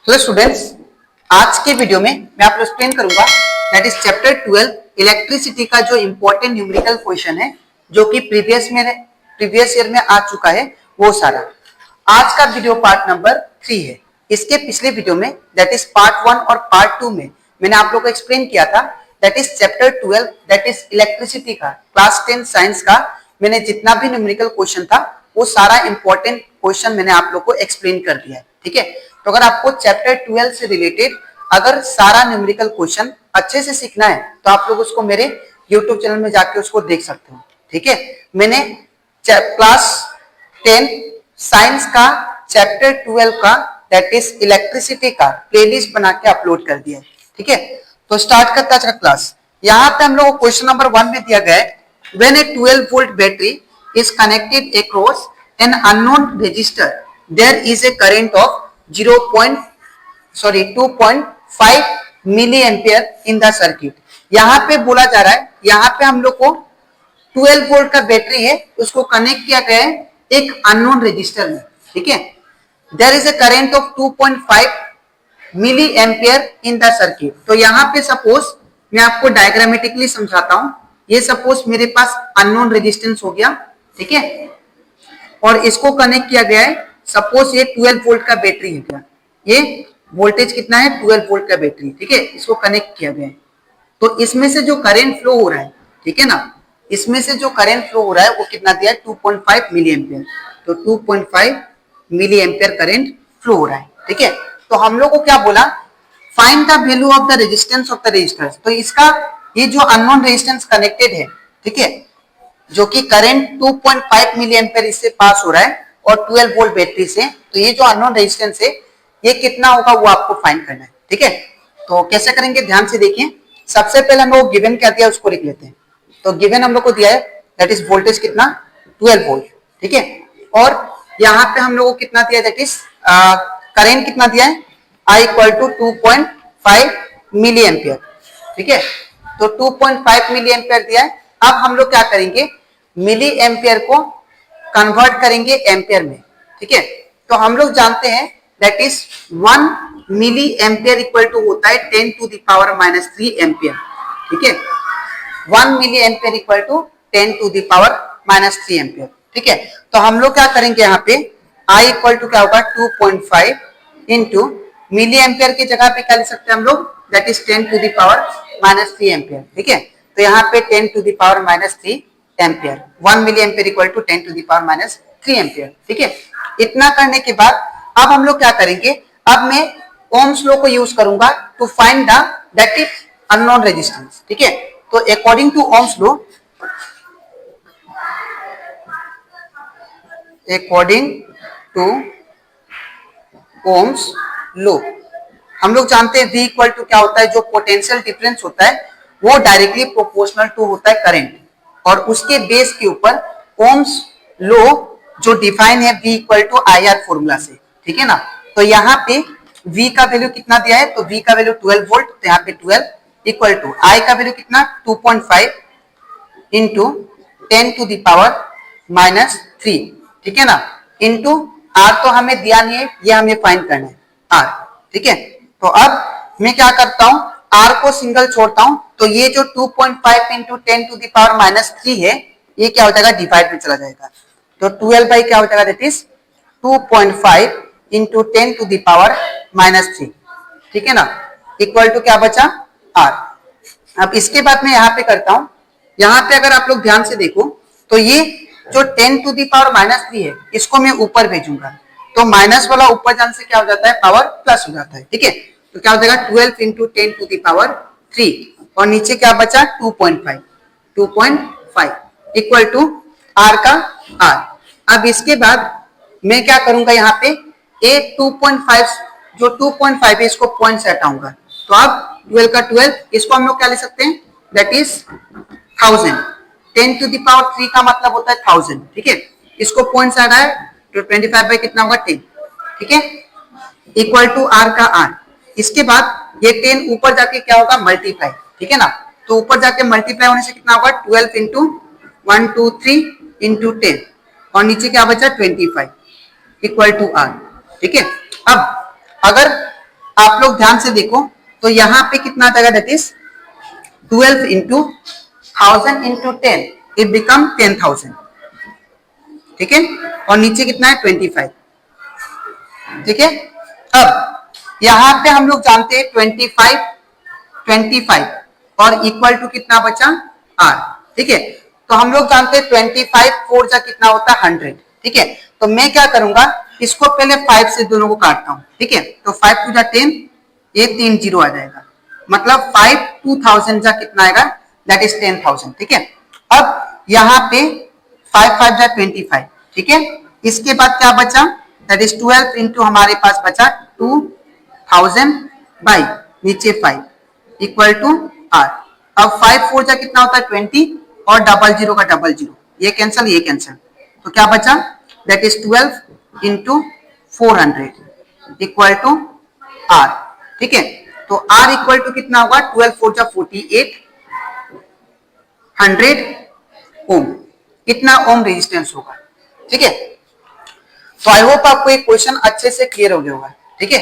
तो स्टूडेंट्स, आज के वीडियो में मैं आपको एक्सप्लेन करूंगा दैट इज चैप्टर 12 इलेक्ट्रिसिटी का जो इंपॉर्टेंट न्यूमेरिकल क्वेश्चन है जो कि प्रीवियस ईयर में आ चुका है वो सारा। आज का वीडियो पार्ट नंबर 3 है। इसके पिछले वीडियो में दैट इज पार्ट 1 और पार्ट 2 में मैंने आप लोगों को एक्सप्लेन किया था that is chapter 12 that is electricity का क्लास 10 साइंस का मैंने जितना भी न्यूमेरिकल क्वेश्चन था वो सारा इंपॉर्टेंट क्वेश्चन मैंने आप लोग को एक्सप्लेन कर दिया है। ठीक है, तो अगर आपको चैप्टर 12 से रिलेटेड अगर सारा न्यूमेरिकल क्वेश्चन अच्छे से सीखना है तो आप लोग उसको मेरे YouTube चैनल में जाके उसको देख सकते हो। ठीक है, मैंने क्लास 10 साइंस का चैप्टर 12 का दैट इज इलेक्ट्रिसिटी का प्लेलिस्ट बना के अपलोड कर दिया है। ठीक है, तो स्टार्ट करते हैं आज का क्लास। यहाँ पे हम लोग को क्वेश्चन नंबर 1 में दिया गया है when A 12 volt battery is connected across an unknown resistor there is a current of 2.5 milliampere in the circuit। यहाँ पे बोला जा रहा है, यहाँ पे हम लोग को 12 वोल्ट का बैटरी है उसको कनेक्ट किया गया है एक अननोन रेजिस्टर में। ठीक है, there is a current of 2.5 milliampere in the circuit। तो यहाँ पे सपोज मैं आपको डायग्रामेटिकली समझाता हूँ। ये सपोज मेरे पास अननोन रेजिस्टेंस हो गया, ठीक है, और इसको कनेक्ट किया गया है। सपोज ये 12 वोल्ट का बैटरी है क्या, ये वोल्टेज कितना है 12 वोल्ट का बैटरी। ठीक है, इसको कनेक्ट किया गया है तो इसमें से जो करंट फ्लो हो रहा है, ठीक है ना, इसमें से जो करंट फ्लो हो रहा है वो कितना दिया है 2.5 मिली एम्पियर। तो 2.5 मिली एम्पियर करंट फ्लो हो रहा है। ठीक है, तो हम लोग को क्या बोला, find the value of the resistance of the resistor. तो इसका ये जो अननोन रेजिस्टेंस कनेक्टेड है, ठीक है, जो कि करंट 2.5 मिली एम्पियर इससे पास हो रहा है और 12 वोल्ट बैटरी से, तो ये जो अननोन रेजिस्टेंस है ये कितना होगा वो आपको फाइंड करना है। ठीक है, तो कैसे करेंगे ध्यान से देखिए। सबसे पहले हम लोग गिवन क्या दिया उसको लिख लेते हैं। तो गिवन हम लोग को दिया है दैट इज वोल्टेज कितना 12 वोल्ट। ठीक है, और यहाँ पे हम लोग को कितना दिया दैट इज करंट कितना दिया है I equal to 2.5 milli ampere. ठीक है, तो 2.5 मिली एम्पियर दिया है। अब हम लोग क्या करेंगे, मिली एम्पियर को कन्वर्ट करेंगे एम्पियर में। ठीक है, तो हम लोग जानते हैं that is 1 milli ampere equal to होता है 10 टू द पावर -3 एम्पियर। ठीक है, 1 milli ampere equal to 10 to the power -3 ampere. ठीक है, तो हम लोग क्या करेंगे यहाँ पे I इक्वल टू क्या होगा 2.5 इंटू मिली एम्पियर की जगह पे क्या लिख सकते हैं हम लोग that is 10 to the power -3 ampere. ठीक है, तो यहाँ पे 10 to the power -3 ampere, 1 milli ampere equal to 10 to the power -3 ampere. ठीक है, इतना करने के बाद अब हम लोग क्या करेंगे, अब मैं ओम्स लॉ को यूज करूंगा to find the that is unknown resistance. ठीक है, तो according to Ohm's law, according to Ohm's law हम लोग जानते हैं V इक्वल टू क्या होता है, जो पोटेंशियल डिफरेंस होता है वो डायरेक्टली प्रोपोर्शनल टू होता है करंट, और उसके बेस के ऊपर ओम्स लॉ जो डिफाइन है V equal to IR formula से। ठीक है ना, तो यहाँ पे V का वैल्यू कितना दिया है, तो V का वैल्यू 12 वोल्ट, तो यहाँ पे 12 इक्वल टू I का वैल्यू कितना 2.5 इंटू 10 टू द पावर -3। ठीक है ना, इंटू R तो हमें दिया नहीं है, ये हमें फाइंड करना है R। ठीक है, तो अब मैं क्या करता हूं, R को सिंगल छोड़ता हूं, तो ये जो 2.5 इंटू 10 टू द पावर -3 है ये क्या हो जाएगा डिवाइड में चला जाएगा। तो 12 बाई क्या हो जाएगा that is 2.5 into 10 to the power -3। ठीक है ना, इक्वल टू क्या बचा R। अब इसके बाद मैं यहाँ पे करता हूं, यहाँ पे अगर आप लोग ध्यान से देखो तो ये जो 10 टू द पावर -3 है इसको मैं ऊपर भेजूंगा, तो माइनस वाला ऊपर जाने से क्या हो जाता है पावर प्लस हो जाता है। ठीक है, तो क्या हो जाएगा 12 इंटू 10 टू द पावर 3 और नीचे क्या बचा 2.5 इक्वल टू R का R। अब इसके बाद मैं क्या करूंगा, यहाँ पे A 2.5 जो 2.5 है इसको पॉइंट से हटाऊंगा, तो अब 12 का 12 इसको हम लोग क्या ले सकते हैं that is 1000। 10 to the power 3 का मतलब होता है 1000। ठीक है, इसको पॉइंट से हटाए तो 25 बाई कितना होगा 10। ठीक है, इक्वल टू R का R। इसके बाद ये 10 ऊपर जाके क्या होगा मल्टीप्लाई। ठीक है ना, तो ऊपर जाके मल्टीप्लाई होने से कितना होगा 12 इंटू 1 2 3 इंटू 10 और नीचे क्या बचा 25 इक्वल टू R। ठीक है, अब अगर आप लोग ध्यान से देखो तो यहाँ पे कितना आ जाएगा, that is 12 into 1000 into 10, it become 10,000, ठीक है। और नीचे कितना है 25, ठीक है। अब यहां पे हम लोग जानते हैं 25 और इक्वल टू कितना बचा r, ठीक है। तो हम लोग जानते हैं 25 4 जा कितना होता है 100, ठीक है। तो मैं क्या करूंगा, इसको पहले 5 से दोनों को काटता हूं, ठीक है। तो 5 टू जा 10, ये 3 0 आ जाएगा, मतलब 5 2000 जा कितना आएगा, दैट इज 10,000, ठीक है। अब यहाँ पे 5 5 जा 25, ठीक है। इसके बाद क्या बचा, दैट इज 12 इंटू हमारे पास बचा 2000 बाई नीचे 5 इक्वल टू r। अब 5 4 जा कितना होता है 20 और डबल जीरो का डबल जीरो, ये कैंसिल ये कैंसिल, तो क्या बचा, that is 12 into 400 equal to r, ठीक है। तो r इक्वल टू कितना होगा, 12 4 जा 48 100 ओम, इतना ओम रेजिस्टेंस होगा, ठीक है। तो आई होप आपको एक क्वेश्चन अच्छे से क्लियर हो गया होगा, ठीक है।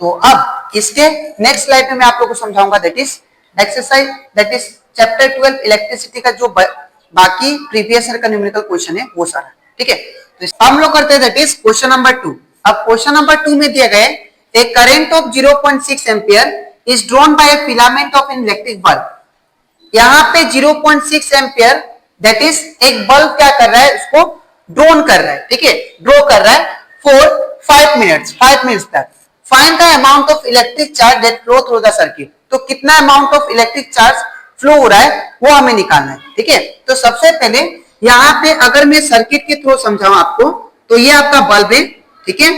तो अब इसके नेक्स्ट स्लाइड में मैं आप लोगों को समझाऊंगा, that is exercise, that is chapter 12 electricity का जो बाकी प्रीवियस ईयर का न्यूमेरिकल क्वेश्चन है वो सारा, ठीक है। तो हम लोग करते हैं दैट इज क्वेश्चन नंबर 2। अब क्वेश्चन नंबर 2 में दिया गया है a current of 0.6 ampere is drawn by a filament of an electric bulb. यहाँ पे 0.6 एम्पियर दैट इज एक बल्ब क्या कर रहा है, उसको ड्रोन कर रहा है, ठीक है, ड्रॉ कर रहा है फॉर 5 मिनट्स तक। Find the amount of electric charge that flow through the circuit. तो कितना amount of electric charge flow हो रहा है वो हमें निकालना है, ठीक है। तो सबसे पहले यहाँ पे अगर मैं सर्किट के थ्रू समझाऊं आपको, तो ये आपका बल्ब है, ठीक है।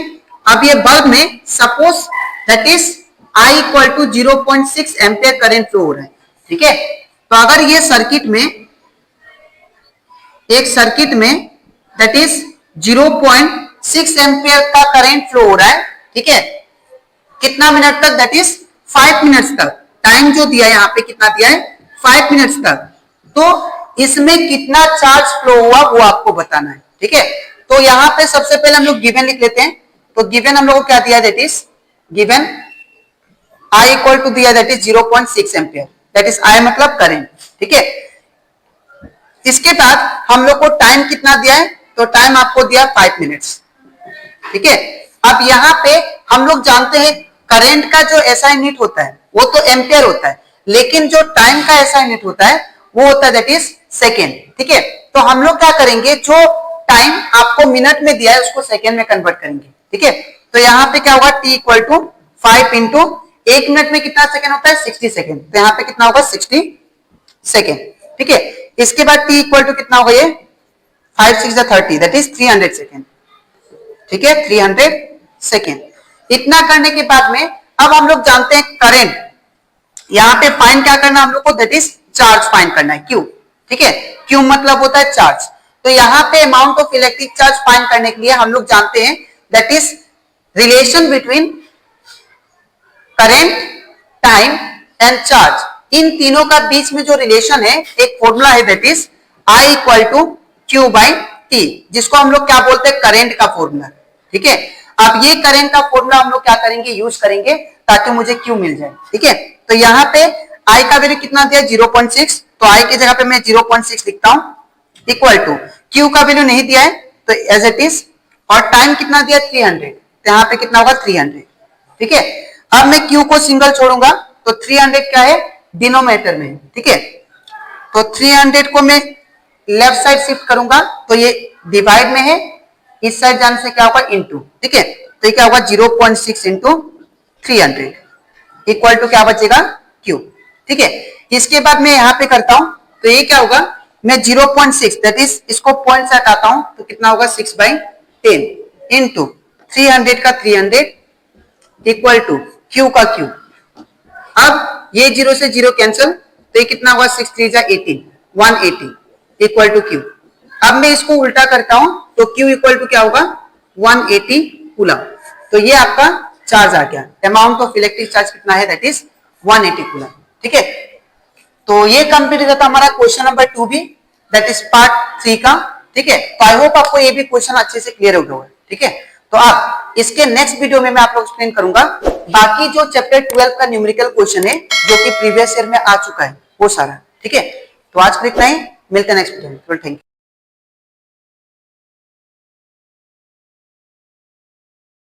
अब ये बल्ब में suppose that is I equal to 0.6 ampere current flow हो रहा है, ठीक है। तो अगर ये सर्किट में दैट इज 0.6 एम्पियर का करंट फ्लो हो रहा है, ठीक है, कितना मिनट तक, दैट इज 5 मिनट्स तक। टाइम जो दिया है यहाँ पे कितना दिया है, 5 मिनट्स तक। तो इसमें कितना चार्ज फ्लो हुआ वो आपको बताना है, ठीक है। तो यहाँ पे सबसे पहले हम लोग गिवन लिख लेते हैं। तो गिवन हम लोग को क्या दिया, that is given I equal to दिया that is 0.6 ampere, that is I मतलब करंट, ठीक है। इसके बाद हम लोग को टाइम कितना दिया है, तो टाइम आपको दिया 5 मिनट्स, ठीक है। अब यहाँ पे हम लोग जानते हैं करंट का जो SI यूनिट होता है वो तो एम्पियर होता है, लेकिन जो टाइम का SI यूनिट होता है वो होता है दैट इज सेकेंड, ठीक है। तो हम लोग क्या करेंगे, जो टाइम आपको मिनट में दिया है उसको सेकेंड में कन्वर्ट करेंगे, ठीक है। तो यहाँ पे क्या होगा, T equal to 5 into 1 minute में कितना सेकेंड होता है 60 सेकेंड, तो यहाँ पे कितना होगा 60 सेकेंड, ठीक है। इसके बाद T इक्वल टू कितना होगा, ये 5 6 30 दैट इज 300 सेकेंड, ठीक है, 300 सेकेंड। इतना करने के बाद में अब हम लोग जानते हैं करंट, यहाँ पे फाइंड क्या करना हम लोग को, दैट इज चार्ज फाइंड करना है, Q, ठीक है। Q मतलब होता है चार्ज। तो यहाँ पे amount of electric charge find करने के लिए हम लोग जानते हैं that is relation between current, time and charge. इन तीनों का बीच में जो रिलेशन है एक फॉर्मूला है that is I equal to Q by T, जिसको हम लोग क्या बोलते हैं, करंट का फॉर्मूला, ठीक है। अब ये करंट का फॉर्मूला हम लोग क्या करेंगे, यूज करेंगे ताकि मुझे Q मिल जाए, ठीक है। तो यहाँ पे I का वैल्यू कितना दिया 0.6, तो I की जगह पे मैं 0.6 लिखता हूं, इक्वल टू Q का वैल्यू नहीं दिया है तो एज इट इज, और टाइम कितना दिया 300, तो यहाँ पे कितना होगा 300, ठीक है। अब मैं Q को सिंगल छोड़ूंगा तो 300 क्या है, डिनोमिनेटर में, ठीक है। तो 300 को मैं लेफ्ट साइड शिफ्ट करूंगा तो ये डिवाइड में है, इस साइड जाने से क्या होगा इनटू, ठीक है। तो ये क्या होगा 0.6 इंटू 300 इक्वल टू क्या बचेगा Q, ठीक है। इसके बाद मैं यहाँ पे करता हूं तो ये क्या होगा, मैं 0.6 दैट इज इसको पॉइंट से हटाता हूं तो कितना होगा 6/10 इंटू 300 का 300 इक्वल टू Q का Q। अब ये 0 से 0 कैंसिल, तो ये कितना होगा 6 3 18 180 इक्वल टू Q। अब मैं इसको उल्टा करता हूं तो Q इक्वल टू क्या होगा 180 कूलम। तो ये आपका चार्ज आ गया, अमाउंट ऑफ इलेक्ट्रिक चार्ज कितना है दैट इज 180 कूलम, ठीक है। तो ये कंप्लीट हो जाता हमारा क्वेश्चन नंबर 2 भी, दैट इज पार्ट 3 का, ठीक है। तो आई होप आपको ये भी क्वेश्चन अच्छे से क्लियर हो गया है, ठीक है। तो आप इसके नेक्स्ट वीडियो में मैं आप लोग एक्सप्लेन करूंगा बाकी जो चैप्टर 12 का न्यूमेरिकल क्वेश्चन है जो कि प्रीवियस ईयर में आ चुका है वो सारा। ठीक है, तो आज के लिए इतना ही, मिलते हैं नेक्स्ट वीडियो में। Thank you.